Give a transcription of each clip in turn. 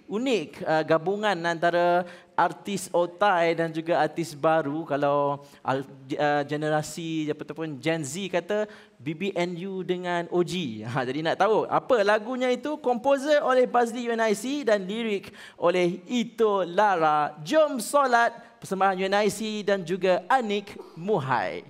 unik gabungan antara artis otai dan juga artis baru. Kalau generasi ataupun Gen Z kata BBNU dengan OG. Jadi nak tahu apa lagunya itu, komposer oleh Bazli Yunaisi dan lirik oleh Ito Lara. Jom solat, persembahan Yunaisi dan juga Anik Muhai.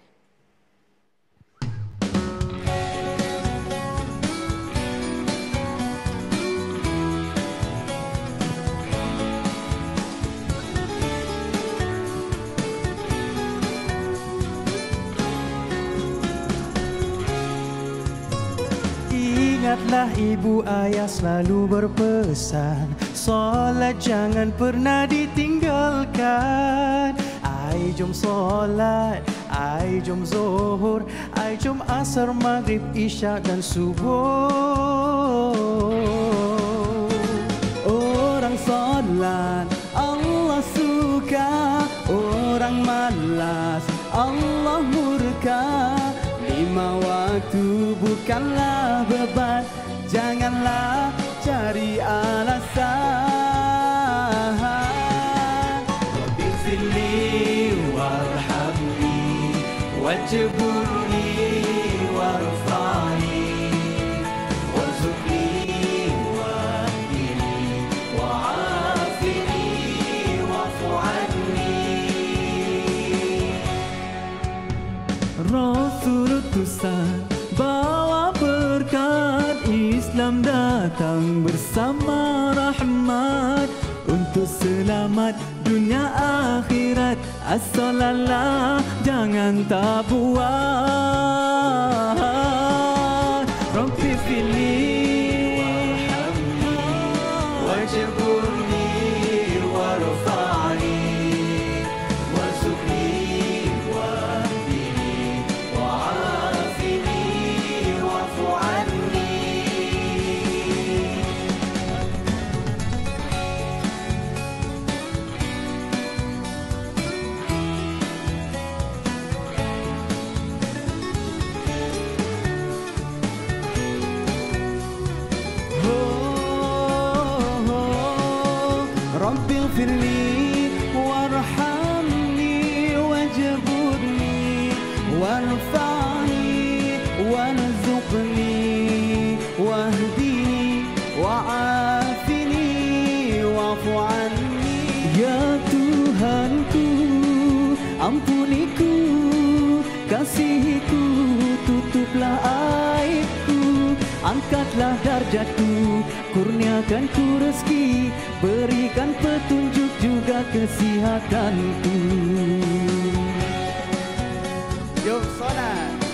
Ingatlah ibu ayah selalu berpesan, solat jangan pernah ditinggalkan. Ai jom solat, ai jom zuhur, ai jom asar, maghrib, isyak dan subuh. Orang solat Allah suka, orang malas Allah murka. 5 waktu bukanlah beban, janganlah cari alasan. Rabbighfirli warhamni wajburni warfa'ni warzuqni wahdini wa'afini wa'fu anni. Rasul utusan bawa berkat, Islam datang bersama rahmat untuk selamat dunia akhirat. As-salatlah jangan tak buat. Rabbi fili warhamni wajburni warfa'ni warzuqni wahdini wa'afini wa'fu anni. Rabbighfirli warhamni wajburni warfa'ni warzuqni wahdini wa'afini wa'fu anni. Ya Tuhanku, ampuniku, kasihiku, tutuplah aibku, angkatlah darjatku, kurniakanku rezeki, berikan petunjuk juga kesihatanku. Jom solat.